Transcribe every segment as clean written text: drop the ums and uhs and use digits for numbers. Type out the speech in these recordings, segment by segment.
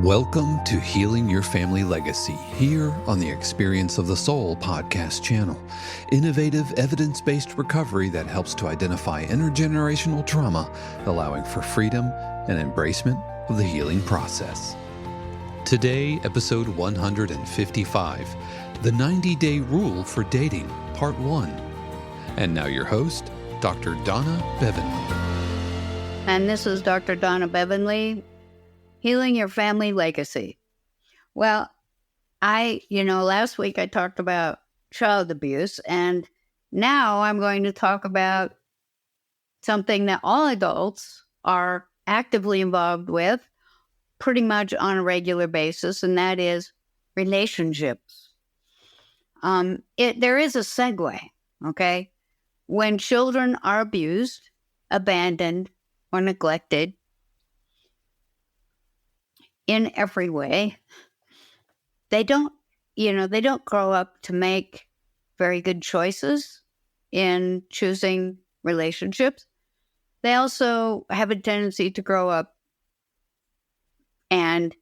Welcome to Healing Your Family Legacy, here on the Experience of the Soul podcast channel. Innovative, evidence-based recovery that helps to identify intergenerational trauma, allowing for freedom and embracement of the healing process. Today, episode 155, The 90-Day Rule for Dating, Part 1. And now your host, Dr. Donna Bevan-Lee. And this is Dr. Donna Bevan-Lee, Healing Your Family Legacy. Well, last week I talked about child abuse, and now I'm going to talk about something that all adults are actively involved with pretty much on a regular basis, and that is relationships. There is a segue, okay? When children are abused, abandoned, or neglected, in every way, they don't grow up to make very good choices in choosing relationships. They also have a tendency to grow up and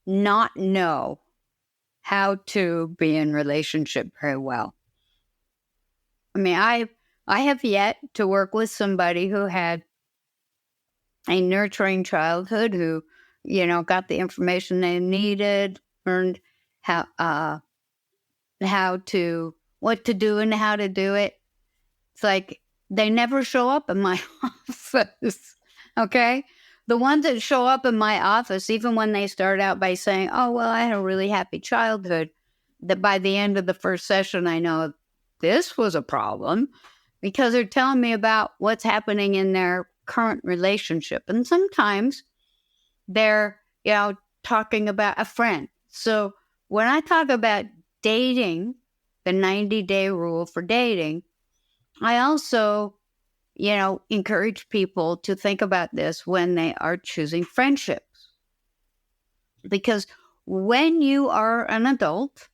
not know how to be in relationship very well. I mean, I have yet to work with somebody who had a nurturing childhood, who got the information they needed, learned what to do and how to do it. It's like they never show up in my office, okay? The ones that show up in my office, even when they start out by saying, oh, well, I had a really happy childhood, that by the end of the first session, I know this was a problem because they're telling me about what's happening in their current relationship. And sometimes they're, talking about a friend. So when I talk about dating, the 90-day rule for dating, I also, encourage people to think about this when they are choosing friendships. Because when you are an adult,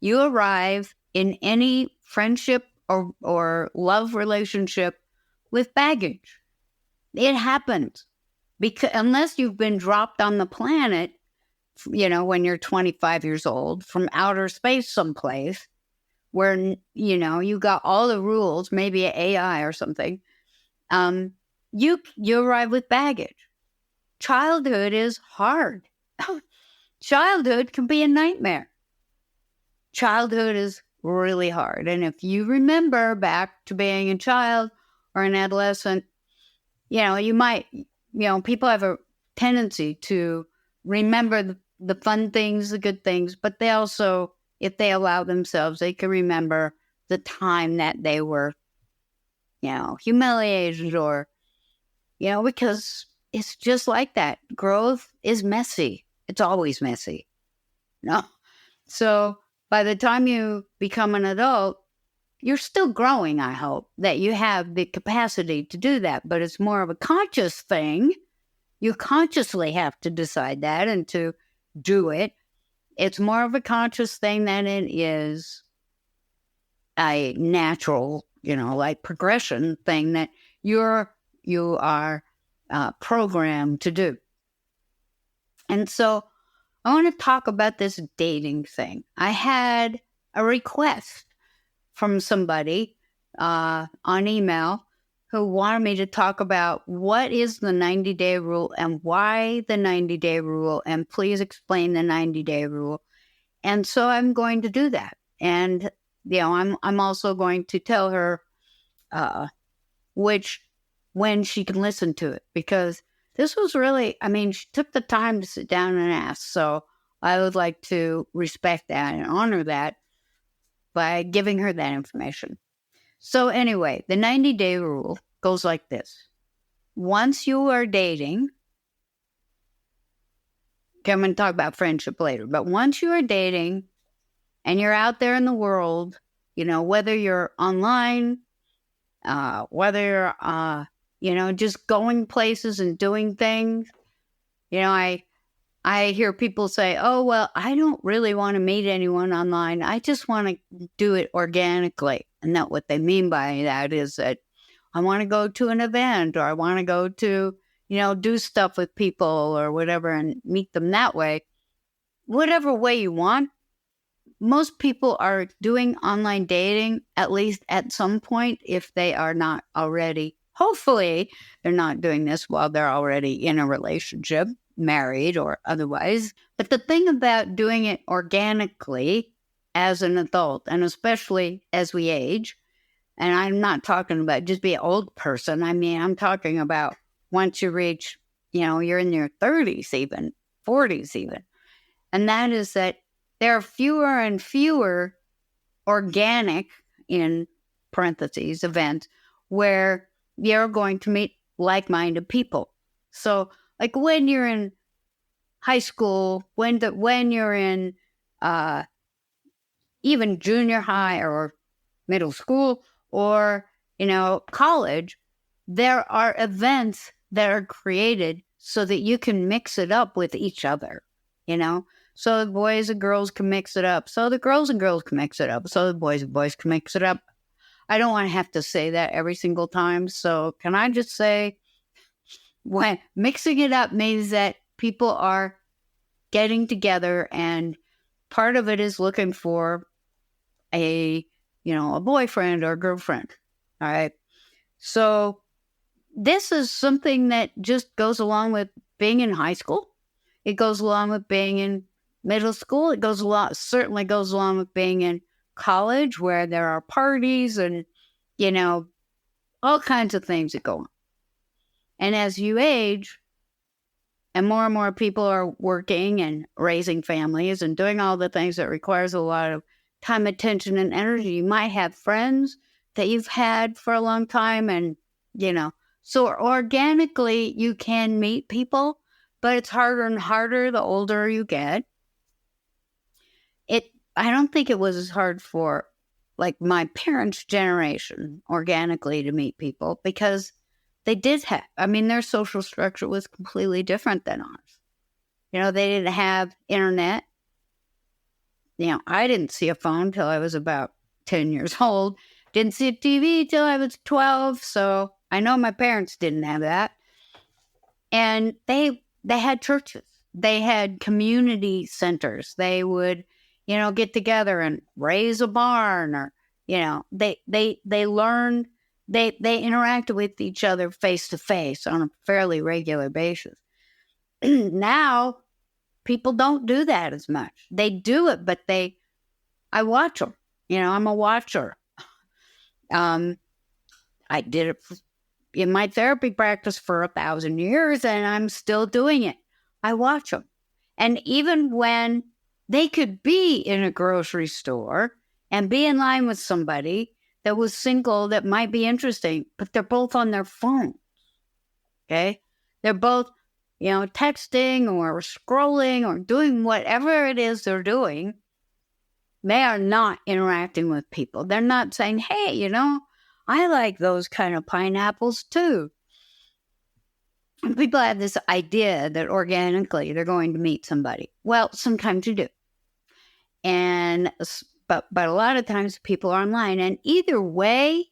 you arrive in any friendship or love relationship with baggage. It happens. Because unless you've been dropped on the planet, when you're 25 years old from outer space someplace where, you got all the rules, maybe an AI or something, you arrive with baggage. Childhood is hard. Childhood can be a nightmare. Childhood is really hard. And if you remember back to being a child or an adolescent, you might... people have a tendency to remember the fun things, the good things, but they also, if they allow themselves, they can remember the time that they were, humiliated or, because it's just like that. Growth is messy. It's always messy. So by the time you become an adult, you're still growing, I hope, that you have the capacity to do that, but it's more of a conscious thing. You consciously have to decide that and to do it. It's more of a conscious thing than it is a natural, like progression thing that you are programmed to do. And so I want to talk about this dating thing. I had a request from somebody on email who wanted me to talk about what is the 90-day rule and why the 90-day rule, and please explain the 90-day rule. And so I'm going to do that. And, I'm also going to tell her when she can listen to it, because this was really, she took the time to sit down and ask. So I would like to respect that and honor that by giving her that information. So anyway, the 90-day rule goes like this. Once you are dating, okay, I'm going to talk about friendship later, but once you are dating and you're out there in the world, whether you're online, whether you're, just going places and doing things, I hear people say, oh, well, I don't really want to meet anyone online. I just want to do it organically. And that what they mean by that is that I want to go to an event, or I want to go to, do stuff with people or whatever and meet them that way. Whatever way you want. Most people are doing online dating, at least at some point, if they are not already. Hopefully, they're not doing this while they're already in a relationship, married or otherwise. But the thing about doing it organically as an adult, and especially as we age, and I'm not talking about just be an old person. I mean, I'm talking about once you reach, you're in your 30s even, 40s even. And that is that there are fewer and fewer organic, in parentheses, events where you're going to meet like-minded people. So, like when you're in high school, when you're in even junior high or middle school or, college, there are events that are created so that you can mix it up with each other, So the boys and girls can mix it up. So the girls and girls can mix it up. So the boys and boys can mix it up. I don't want to have to say that every single time. So can I just say, when mixing it up means that people are getting together, and part of it is looking for a boyfriend or girlfriend. All right. So this is something that just goes along with being in high school. It goes along with being in middle school. It certainly goes along with being in college, where there are parties and, all kinds of things that go on. And as you age, and more people are working and raising families and doing all the things that requires a lot of time, attention, and energy, you might have friends that you've had for a long time, and, so organically you can meet people, but it's harder and harder the older you get. I don't think it was as hard for like my parents' generation organically to meet people, because they did have, their social structure was completely different than ours. They didn't have internet. I didn't see a phone till I was about 10 years old. Didn't see a TV till I was 12. So I know my parents didn't have that. And they had churches. They had community centers. They would, get together and raise a barn, or, they learned, they interacted with each other face to face on a fairly regular basis. Now, people don't do that as much. They do it, but I watch them. I'm a watcher. I did it in my therapy practice for 1,000 years, and I'm still doing it. I watch them. And even when they could be in a grocery store and be in line with somebody that was single that might be interesting, but they're both on their phone. Okay? They're both, texting or scrolling or doing whatever it is they're doing. They are not interacting with people. They're not saying, hey, I like those kind of pineapples too. And people have this idea that organically they're going to meet somebody. Well, sometimes you do. But a lot of times people are online. And either way,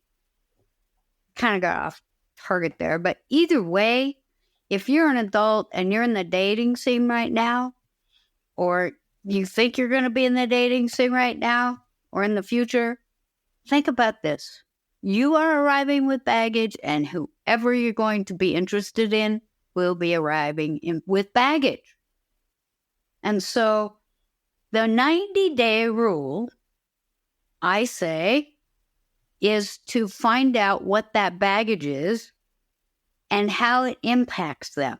kind of got off target there, but either way, if you're an adult and you're in the dating scene right now, or you think you're going to be in the dating scene right now or in the future, think about this. You are arriving with baggage, and whoever you're going to be interested in will be arriving with baggage. And so the 90-day rule, I say, is to find out what that baggage is and how it impacts them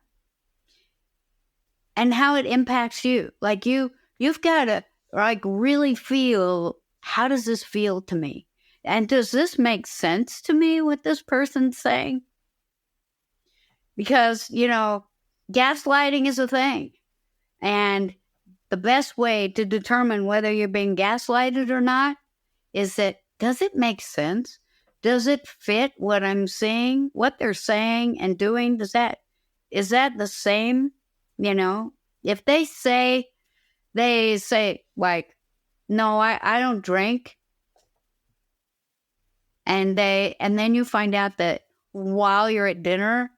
and how it impacts you. Like you've got to really feel, how does this feel to me? And does this make sense to me, what this person's saying? Because, gaslighting is a thing. And the best way to determine whether you're being gaslighted or not is that, does it make sense? Does it fit what I'm seeing, what they're saying and doing? Is that the same? If they say like, no, I don't drink. And then you find out that while you're at dinner,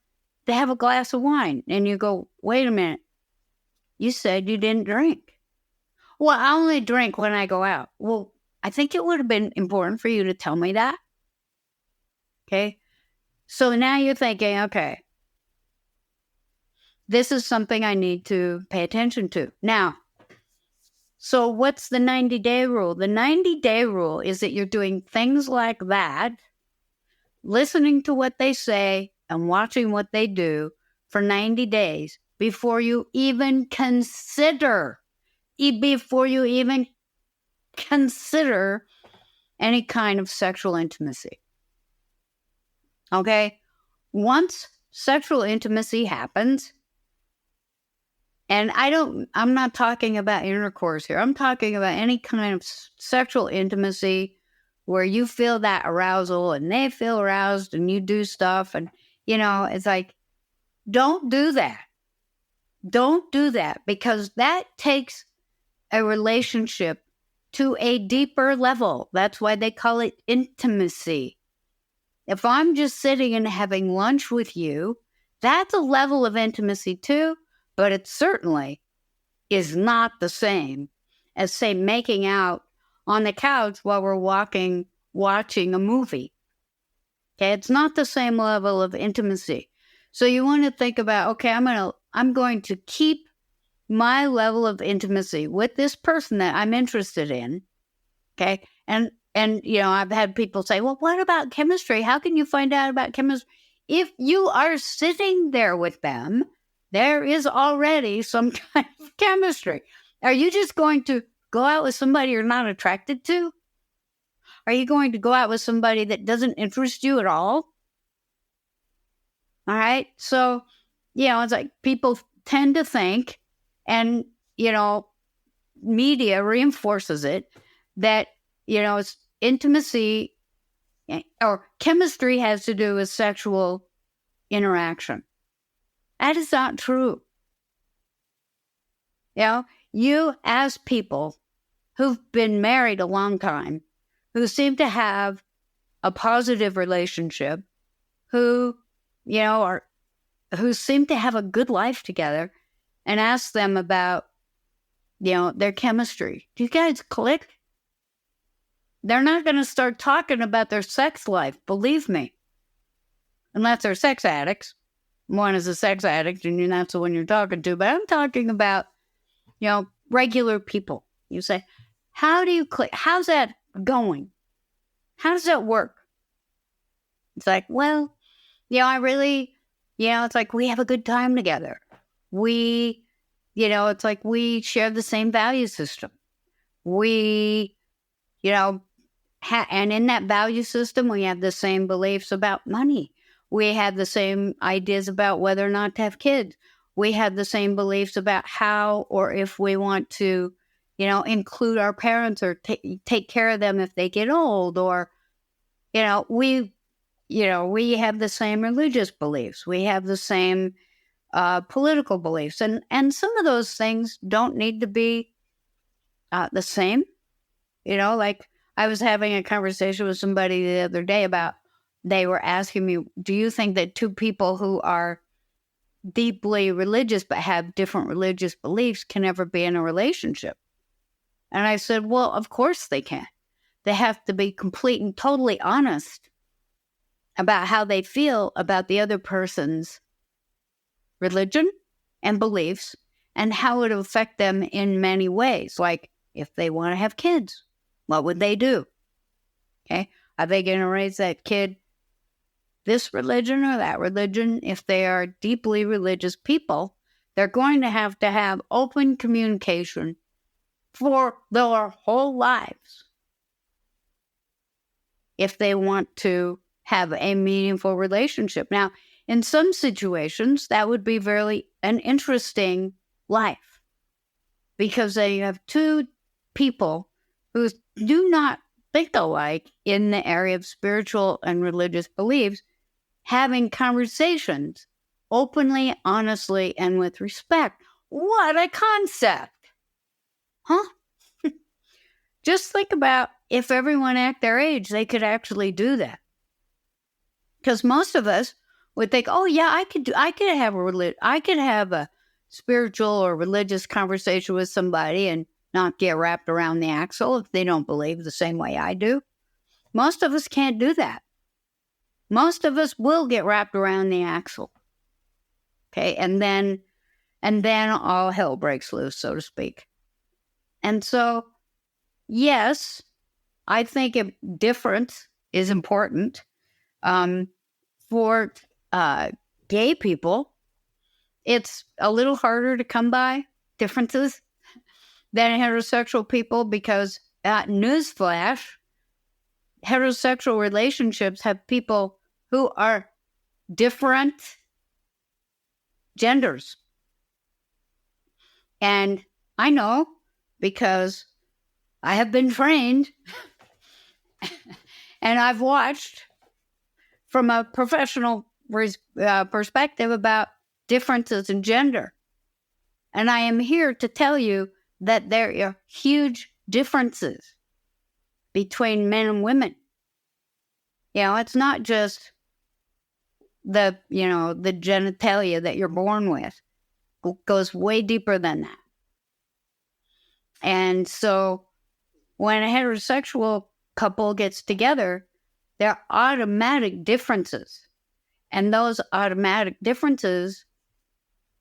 to have a glass of wine. And you go, wait a minute, you said you didn't drink. Well, I only drink when I go out. Well, I think it would have been important for you to tell me that. Okay. So now you're thinking, okay, this is something I need to pay attention to. Now, so what's the 90-day rule? The 90-day rule is that you're doing things like that, listening to what they say and watching what they do for 90 days before you even consider any kind of sexual intimacy. Okay? Once sexual intimacy happens, and I'm not talking about intercourse here. I'm talking about any kind of sexual intimacy where you feel that arousal and they feel aroused and you do stuff. And, it's like, don't do that. Don't do that, because that takes a relationship to a deeper level. That's why they call it intimacy. If I'm just sitting and having lunch with you, that's a level of intimacy too. But it certainly is not the same as, say, making out on the couch while we're watching a movie. Okay, it's not the same level of intimacy. So you want to think about, okay, I'm going to keep my level of intimacy with this person that I'm interested in. Okay, and I've had people say, well, what about chemistry? How can you find out about chemistry? If you are sitting there with them, there is already some kind of chemistry. Are you just going to go out with somebody you're not attracted to? Are you going to go out with somebody that doesn't interest you at all? All right. So, it's like people tend to think, and, media reinforces it, that, it's intimacy or chemistry has to do with sexual interaction. That is not true. You as people who've been married a long time, who seem to have a positive relationship, who seem to have a good life together, and ask them about, their chemistry. Do you guys click? They're not going to start talking about their sex life, believe me, unless they're sex addicts. One is a sex addict, and that's the one you're talking to. But I'm talking about, regular people. You say, how do you click? How's that going? How does that work? It's like, well, I really, it's like we have a good time together. We, it's like we share the same value system. We, and in that value system, we have the same beliefs about money. We have the same ideas about whether or not to have kids. We have the same beliefs about how or if we want to, include our parents or take care of them if they get old. Or, we have the same religious beliefs. We have the same political beliefs. And some of those things don't need to be the same. Like I was having a conversation with somebody the other day about, they were asking me, do you think that two people who are deeply religious but have different religious beliefs can ever be in a relationship? And I said, well, of course they can. They have to be complete and totally honest about how they feel about the other person's religion and beliefs and how it will affect them in many ways. Like if they want to have kids, what would they do? Okay. Are they going to raise that kid this religion or that religion? If they are deeply religious people, they're going to have open communication for their whole lives if they want to have a meaningful relationship. Now, in some situations, that would be an interesting life, because you have two people who do not think alike in the area of spiritual and religious beliefs, having conversations openly, honestly, and with respect. What a concept! Huh? Just think about if everyone at their age, they could actually do that. Because most of us, would think, oh yeah, I could have a spiritual or religious conversation with somebody and not get wrapped around the axle if they don't believe the same way I do. Most of us can't do that. Most of us will get wrapped around the axle. Okay, and then all hell breaks loose, so to speak. And so, yes, I think a difference is important. For gay people, it's a little harder to come by differences than heterosexual people because, newsflash, heterosexual relationships have people who are different genders. And I know because I have been trained and I've watched from a professional perspective about differences in gender. And I am here to tell you that there are huge differences between men and women. It's not just the genitalia that you're born with. It goes way deeper than that. And so when a heterosexual couple gets together, there are automatic differences. And those automatic differences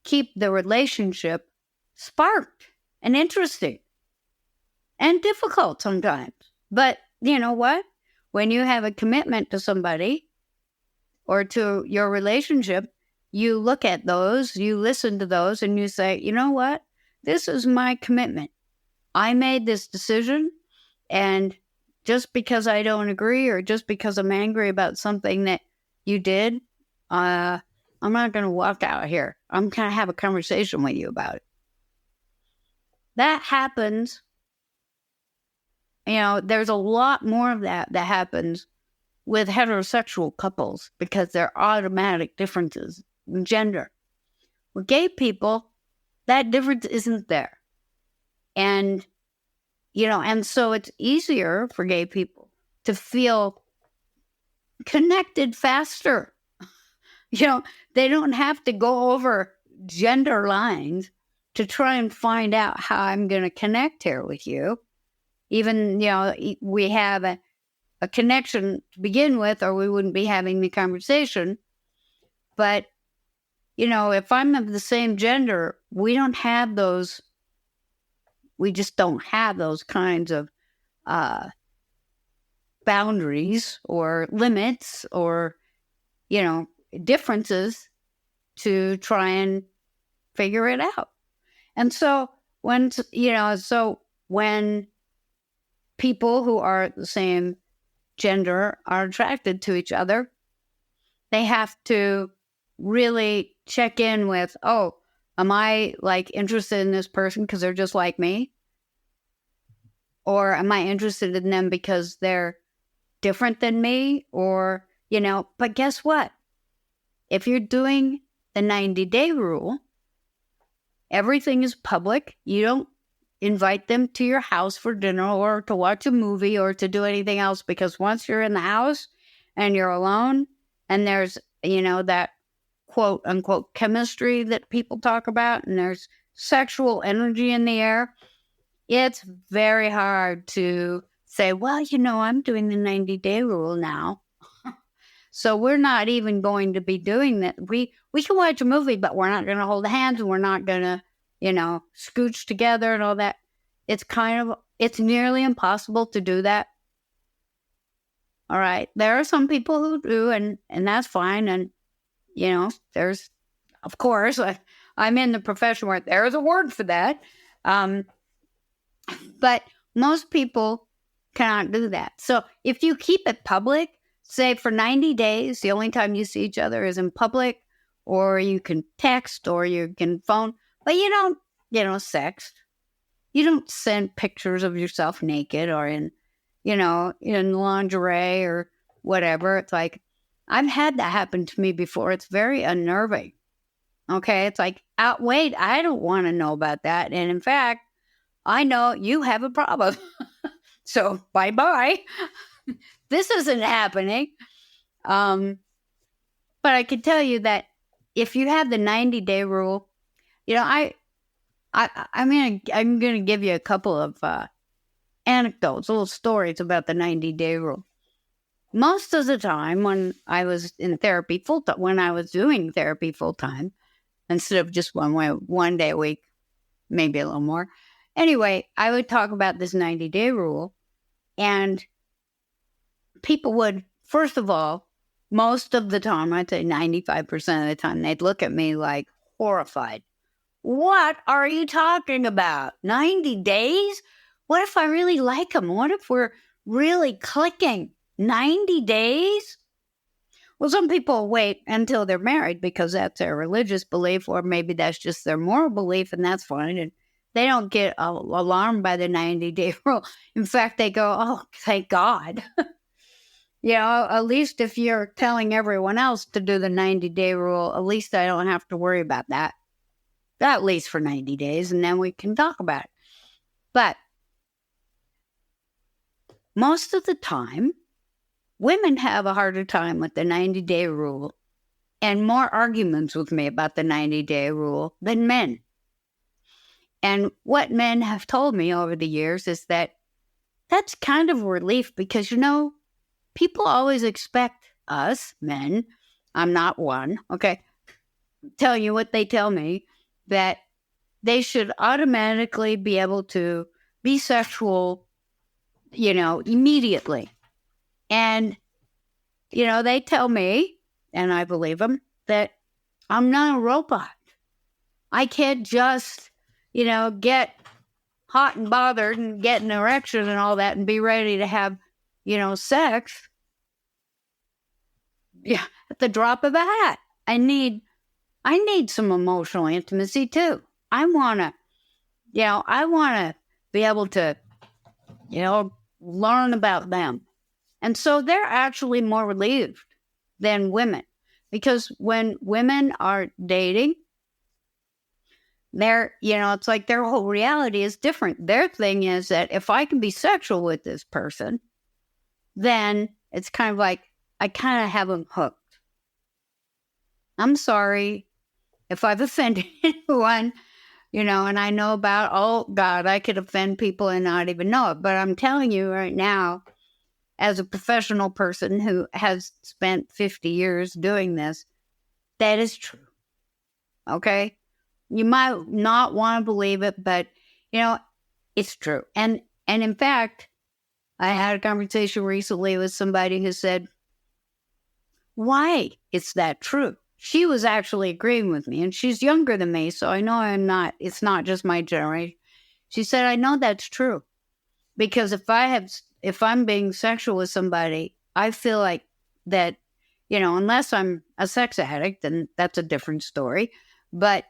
keep the relationship sparked and interesting and difficult sometimes. But you know what? When you have a commitment to somebody or to your relationship, you look at those, you listen to those, and you say, you know what? This is my commitment. I made this decision, and just because I don't agree or just because I'm angry about something that you did, I'm not going to walk out here. I'm going to have a conversation with you about it. That happens. There's a lot more of that happens with heterosexual couples because there are automatic differences in gender. With gay people, that difference isn't there. And so it's easier for gay people to feel connected faster. They don't have to go over gender lines to try and find out how I'm going to connect here with you. Even, we have a connection to begin with, or we wouldn't be having the conversation. But, if I'm of the same gender, we just don't have those kinds of boundaries or limits or, differences to try and figure it out. And so when people who are the same gender are attracted to each other, they have to really check in with, am I interested in this person because they're just like me? Or am I interested in them because they're different than me? Or, but guess what? If you're doing the 90-day rule, everything is public. You don't invite them to your house for dinner or to watch a movie or to do anything else, because once you're in the house and you're alone and there's, that quote unquote chemistry that people talk about and there's sexual energy in the air, it's very hard to say, well, I'm doing the 90-day rule now. So we're not even going to be doing that. We can watch a movie, but we're not going to hold hands and we're not going to, scooch together and all that. It's nearly impossible to do that. All right. There are some people who do, and that's fine. And, there's, of course, I'm in the profession where there's a word for that. But most people cannot do that. So if you keep it public, say for 90 days, the only time you see each other is in public, or you can text or you can phone, but you don't, sext. You don't send pictures of yourself naked or in lingerie or whatever. It's like, I've had that happen to me before. It's very unnerving. Okay. It's like, wait, I don't want to know about that. And in fact, I know you have a problem. So bye-bye. This isn't happening. But But I can tell you that if you have the 90-day rule, I'm gonna give you a couple of anecdotes, little stories about the 90-day rule. Most of the time when I was in therapy full-time, when I was doing therapy full-time, instead of just one day a week, maybe a little more. Anyway, I would talk about this 90-day rule, and people would, first of all, most of the time, I'd say 95% of the time, they'd look at me like horrified. What are you talking about? 90 days? What if I really like him? What if we're really clicking? 90 days? Well, some people wait until they're married because that's their religious belief, or maybe that's just their moral belief, and that's fine. And they don't get alarmed by the 90-day rule. In fact, they go, oh, thank God. At least if you're telling everyone else to do the 90-day rule, at least I don't have to worry about that. At least for 90 days, and then we can talk about it. But most of the time, women have a harder time with the 90-day rule and more arguments with me about the 90-day rule than men. And what men have told me over the years is that that's kind of a relief because, people always expect us, men, I'm not one, okay, tell you what they tell me, that they should automatically be able to be sexual, immediately. And, they tell me, and I believe them, that I'm not a robot. I can't just, get hot and bothered and get an erection and all that and be ready to have, sex. Yeah, at the drop of a hat. I need some emotional intimacy too. I want to be able to, learn about them. And so they're actually more relieved than women because when women are dating, it's like their whole reality is different. Their thing is that if I can be sexual with this person, then it's kind of like I kind of have them hooked. I'm sorry if I've offended anyone, and I know about, oh God, I could offend people and not even know it. But I'm telling you right now, as a professional person who has spent 50 years doing this, that is true. Okay? You might not want to believe it, but, it's true. And in fact, I had a conversation recently with somebody who said, why is that true? She was actually agreeing with me, and she's younger than me, so I know it's not just my generation. She said, I know that's true. Because if I'm being sexual with somebody, I feel like that, unless I'm a sex addict, then that's a different story. But,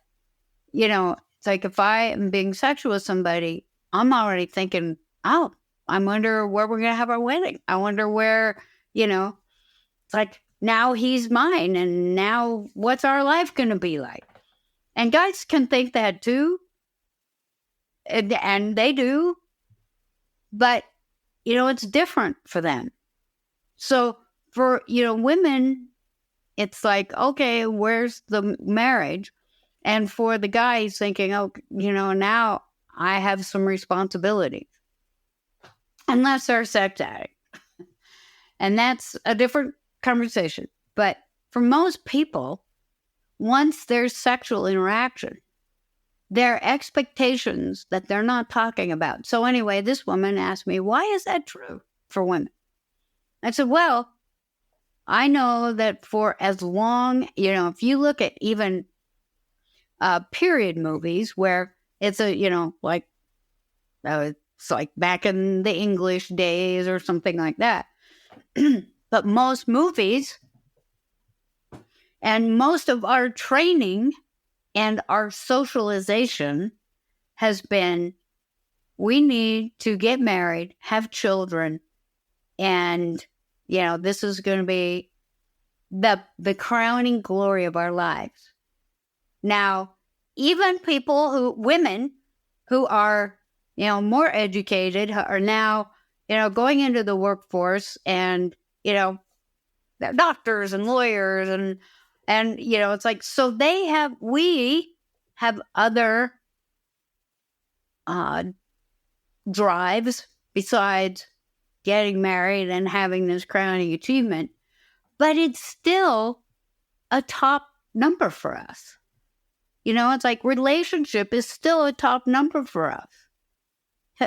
it's like if I am being sexual with somebody, I'm already thinking, oh, I wonder where we're going to have our wedding. I wonder where, it's like, now he's mine, and now what's our life going to be like? And guys can think that too, and they do, but, it's different for them. So for, women, it's like, okay, where's the marriage? And for the guy, he's thinking, oh, now I have some responsibility, unless they're a sex addict. And that's a different conversation. But for most people, once there's sexual interaction, there are expectations that they're not talking about. So anyway, this woman asked me, why is that true for women? I said, well, I know that for as long, if you look at even period movies where it's it's like back in the English days or something like that. But most movies and most of our training and our socialization has been, we need to get married, have children, and, this is going to be the crowning glory of our lives. Now, even women who are, more educated are now, going into the workforce and, they're doctors and lawyers and And, it's like, so we have other drives besides getting married and having this crowning achievement, but it's still a top number for us. It's like relationship is still a top number for us.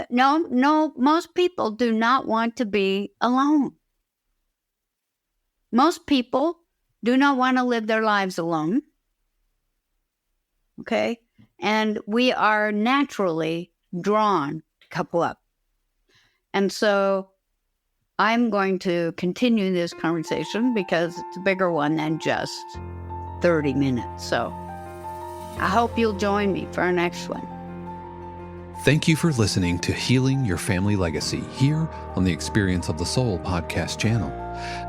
No, most people do not want to be alone. Most people do not want to live their lives alone. Okay? And we are naturally drawn to couple up. And so I'm going to continue this conversation because it's a bigger one than just 30 minutes. So I hope you'll join me for our next one. Thank you for listening to Healing Your Family Legacy here on the Experience of the Soul podcast channel.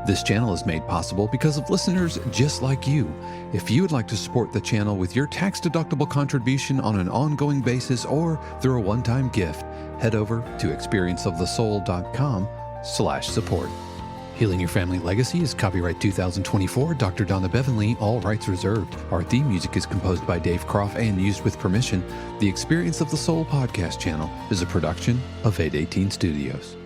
This channel is made possible because of listeners just like you. If you would like to support the channel with your tax-deductible contribution on an ongoing basis or through a one-time gift, head over to experienceofthesoul.com/support. Healing Your Family Legacy is copyright 2024, Dr. Donna Bevan-Lee, all rights reserved. Our theme music is composed by Dave Croft and used with permission. The Experience of the Soul podcast channel is a production of 818 Studios.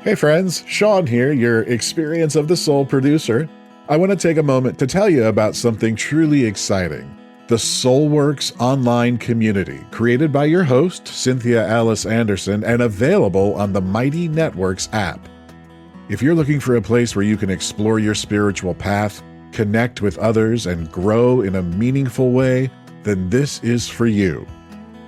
Hey friends, Sean here, your Experience of the Soul producer. I want to take a moment to tell you about something truly exciting. The SoulWorks online community, created by your host, Cynthia Alice Anderson, and available on the Mighty Networks app. If you're looking for a place where you can explore your spiritual path, connect with others, and grow in a meaningful way, then this is for you.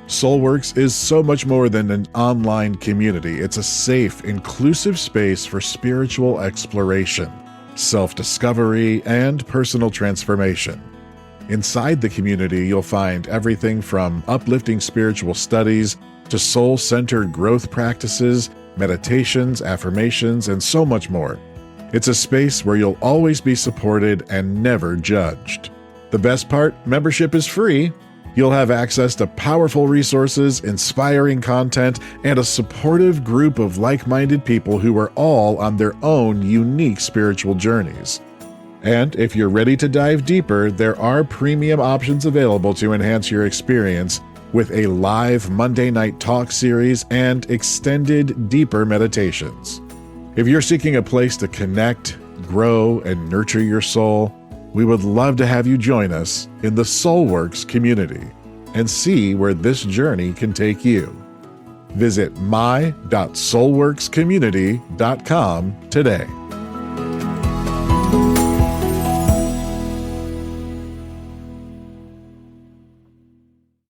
SoulWorks is so much more than an online community. It's a safe, inclusive space for spiritual exploration, self-discovery, and personal transformation. Inside the community, you'll find everything from uplifting spiritual studies to soul-centered growth practices, meditations, affirmations, and so much more. It's a space where you'll always be supported and never judged. The best part, membership is free. You'll have access to powerful resources, inspiring content, and a supportive group of like-minded people who are all on their own unique spiritual journeys. And if you're ready to dive deeper, there are premium options available to enhance your experience with a live Monday night talk series and extended, deeper meditations. If you're seeking a place to connect, grow, and nurture your soul, we would love to have you join us in the SoulWorks community and see where this journey can take you. Visit my.soulworkscommunity.com today.